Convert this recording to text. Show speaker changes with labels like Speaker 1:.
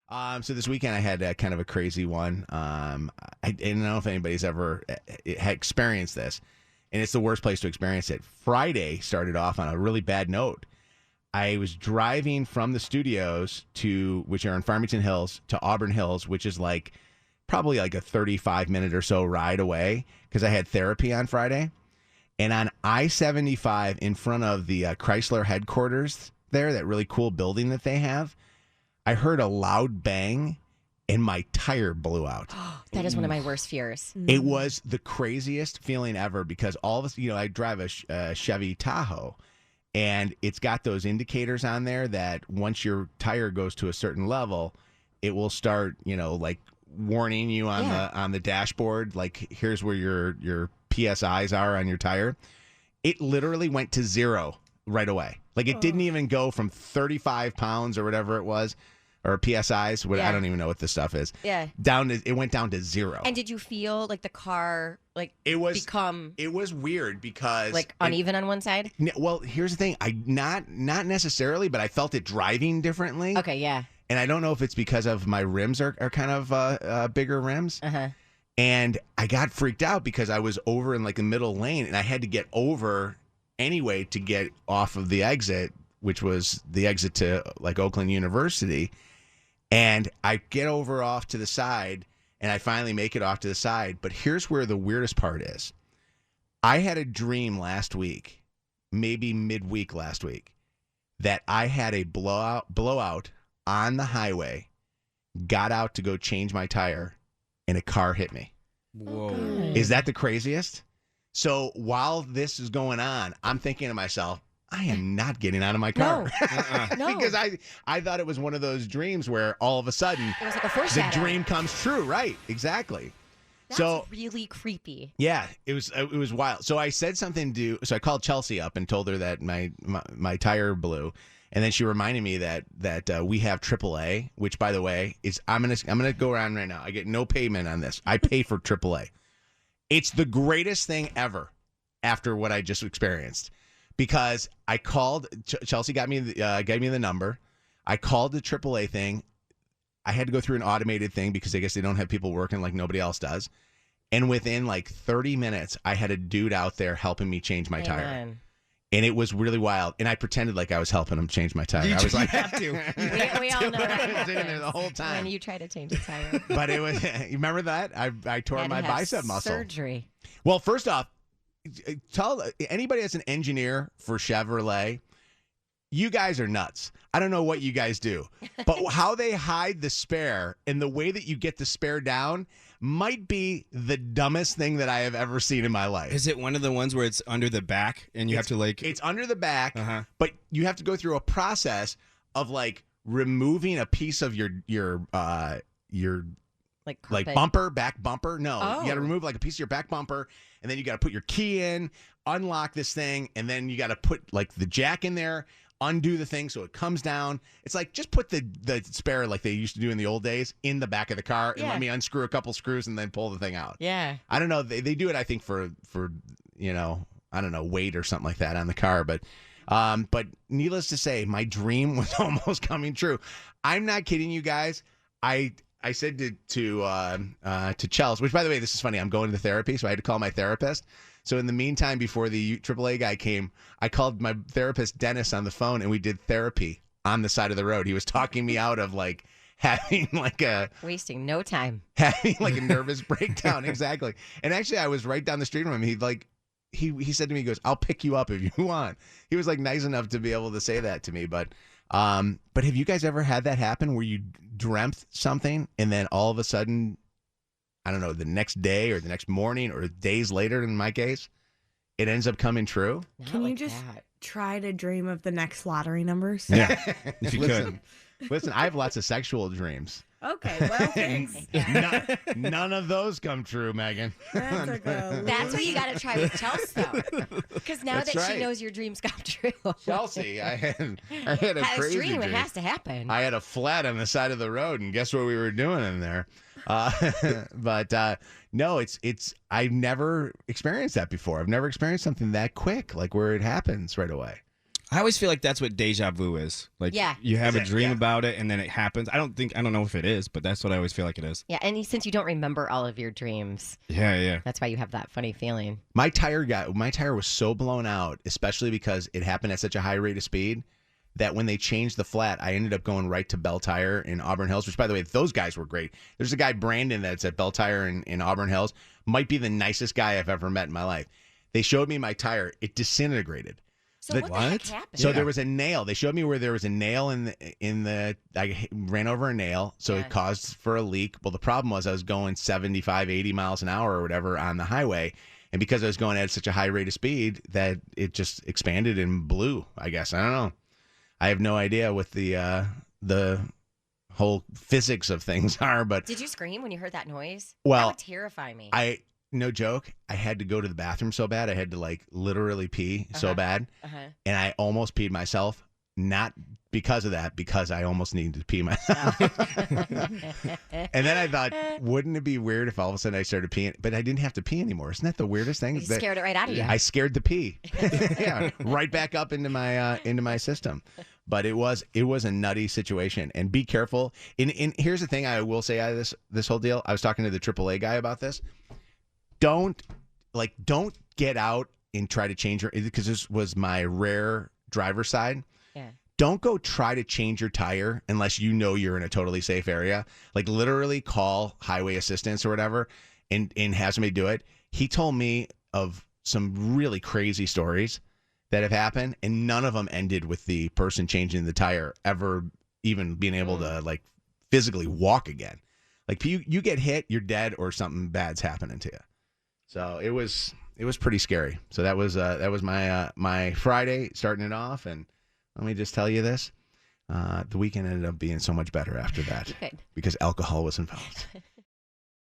Speaker 1: So this weekend I had kind of a crazy one. I don't know if anybody's ever had experienced this, and it's the worst place to experience it. Friday started off on a really bad note. I was driving from the studios which are in Farmington Hills, to Auburn Hills, which is probably like a 35-minute or so ride away because I had therapy on Friday. And on I-75 in front of the Chrysler headquarters there, that really cool building that they have, I heard a loud bang and my tire blew out.
Speaker 2: That is one of my worst fears.
Speaker 1: It was the craziest feeling ever because all of us, I drive a Chevy Tahoe, and it's got those indicators on there that once your tire goes to a certain level, it will start, warning you on the dashboard, like here's where your PSIs are on your tire. It literally went to 0 right away. Like it didn't even go from 35 pounds or whatever it was, or PSIs. I don't even know what this stuff is.
Speaker 2: Yeah.
Speaker 1: It went down to 0.
Speaker 2: And did you feel like the car
Speaker 1: It was weird because
Speaker 2: uneven on one side?
Speaker 1: Well, here's the thing. Not necessarily, but I felt it driving differently.
Speaker 2: Okay, yeah.
Speaker 1: And I don't know if it's because of my rims are kind of bigger rims.
Speaker 2: Uh-huh.
Speaker 1: And I got freaked out because I was over in the middle lane, and I had to get over anyway to get off of the exit, which was the exit to Oakland University. And I get over off to the side, and I finally make it off to the side. But here's where the weirdest part is. I had a dream last week, maybe midweek last week, that I had a blowout on the highway, got out to go change my tire, and a car hit me.
Speaker 3: Whoa.
Speaker 1: Is that the craziest? So while this is going on, I'm thinking to myself, I am not getting out of my car.
Speaker 2: No.
Speaker 1: Because I thought it was one of those dreams where all of a sudden
Speaker 2: It was like a
Speaker 1: the
Speaker 2: foreshadow.
Speaker 1: dream comes true. Right, exactly.
Speaker 2: That's really creepy.
Speaker 1: Yeah, it was wild. So I said something so I called Chelsea up and told her that my tire blew. And then she reminded me that we have AAA, which, by the way, is I'm gonna go around right now. I get no payment on this. I pay for AAA. It's the greatest thing ever after what I just experienced, because I called Chelsea, gave me the number. I called the AAA thing. I had to go through an automated thing because I guess they don't have people working like nobody else does. And within 30 minutes, I had a dude out there helping me change my tire. And it was really wild. And I pretended like I was helping him change my tire. I was like,
Speaker 3: have to.
Speaker 2: We all know that
Speaker 1: I was sitting there the whole time.
Speaker 2: when you try to change a tire.
Speaker 1: But it was, you remember that? I tore
Speaker 2: Had to
Speaker 1: my
Speaker 2: have
Speaker 1: bicep muscle.
Speaker 2: Surgery.
Speaker 1: Well, first off, tell anybody that's an engineer for Chevrolet, you guys are nuts. I don't know what you guys do, but how they hide the spare and the way that you get the spare down might be the dumbest thing that I have ever seen in my life.
Speaker 3: Is it one of the ones where it's under the back and you have to
Speaker 1: It's under the back, but you have to go through a process of removing a piece of your bumper, back bumper. No, you got to remove a piece of your back bumper, and then you got to put your key in, unlock this thing, and then you got to put the jack in there, undo the thing so it comes down. It's just put the spare like they used to do in the old days in the back of the car and let me unscrew a couple screws and then pull the thing out.
Speaker 2: Yeah.
Speaker 1: I don't know. They do it, I think, for I don't know, weight or something like that on the car. But needless to say, my dream was almost coming true. I'm not kidding you guys. I said to Chelsea, which, by the way, this is funny. I'm going to therapy, so I had to call my therapist. So in the meantime, before the AAA guy came, I called my therapist, Dennis, on the phone, and we did therapy on the side of the road. He was talking me out of having
Speaker 2: wasting no time,
Speaker 1: having a nervous breakdown. Exactly. And actually, I was right down the street from him. He said to me, he goes, "I'll pick you up if you want." He was nice enough to be able to say that to me. But have you guys ever had that happen where you dreamt something and then all of a sudden, I don't know, the next day or the next morning or days later, in my case, it ends up coming true?
Speaker 4: Can you just try to dream of the next lottery numbers?
Speaker 1: Yeah, if you could. Listen, I have lots of sexual dreams.
Speaker 4: Okay, well, thanks.
Speaker 1: None of those come true, Megan.
Speaker 2: That's what you got to try with Chelsea, though. Because now
Speaker 1: That's
Speaker 2: that
Speaker 1: right.
Speaker 2: she knows your dreams come true.
Speaker 1: Chelsea, I had a crazy dream.
Speaker 2: It has to happen.
Speaker 1: I had a flat on the side of the road, and guess what we were doing in there? But no, it's I've never experienced that before. I've never experienced something that quick, where it happens right away.
Speaker 3: I always feel like that's what deja vu is. Like,
Speaker 2: Yeah.
Speaker 3: you have a dream
Speaker 1: Yeah.
Speaker 3: about it, and then it happens. I don't know if it is, but that's what I always feel like it is.
Speaker 2: Yeah, and since you don't remember all of your dreams,
Speaker 3: Yeah.
Speaker 2: that's why you have that funny feeling.
Speaker 1: My tire was so blown out, especially because it happened at such a high rate of speed, that when they changed the flat, I ended up going right to Bell Tire in Auburn Hills, which, by the way, those guys were great. There's a guy, Brandon, that's at Bell Tire in Auburn Hills. Might be the nicest guy I've ever met in my life. They showed me my tire. It disintegrated.
Speaker 2: So
Speaker 1: The-
Speaker 2: what the heck happened?
Speaker 1: So there was a nail. They showed me where there was a nail in the. I ran over a nail, so
Speaker 2: Yeah.
Speaker 1: it caused for a leak. Well, the problem was I was going 75, 80 miles an hour or whatever on the highway, and because I was going at such a high rate of speed, that it just expanded and blew. I guess I don't know. I have no idea what the whole physics of things are, but
Speaker 2: Did you scream when you heard that noise?
Speaker 1: Well,
Speaker 2: that would terrify me.
Speaker 1: no joke, I had to go to the bathroom so bad. I had to like literally pee so bad.
Speaker 2: Uh-huh.
Speaker 1: And I almost peed myself. Not because of that, because I almost needed to pee myself. And then I thought, wouldn't it be weird if all of a sudden I started peeing? But I didn't have to pee anymore. Isn't that the weirdest thing?
Speaker 2: You scared it right out of you.
Speaker 1: I scared the pee. Yeah, right back up into my system. But it was a nutty situation. And be careful. And here's the thing I will say out of this whole deal. I was talking to the AAA guy about this. Don't get out and try to change your, because this was my rare driver side.
Speaker 2: Yeah.
Speaker 1: Don't go try to change your tire unless you know you're in a totally safe area. Like literally call highway assistance or whatever and have somebody do it. He told me of some really crazy stories that have happened, and none of them ended with the person changing the tire ever even being able to like physically walk again. Like you get hit, you're dead, or something bad's happening to you. So it was pretty scary. So that was my my Friday, starting it off, and let me just tell you this: the weekend ended up being so much better after that
Speaker 2: Good.
Speaker 1: because alcohol was involved.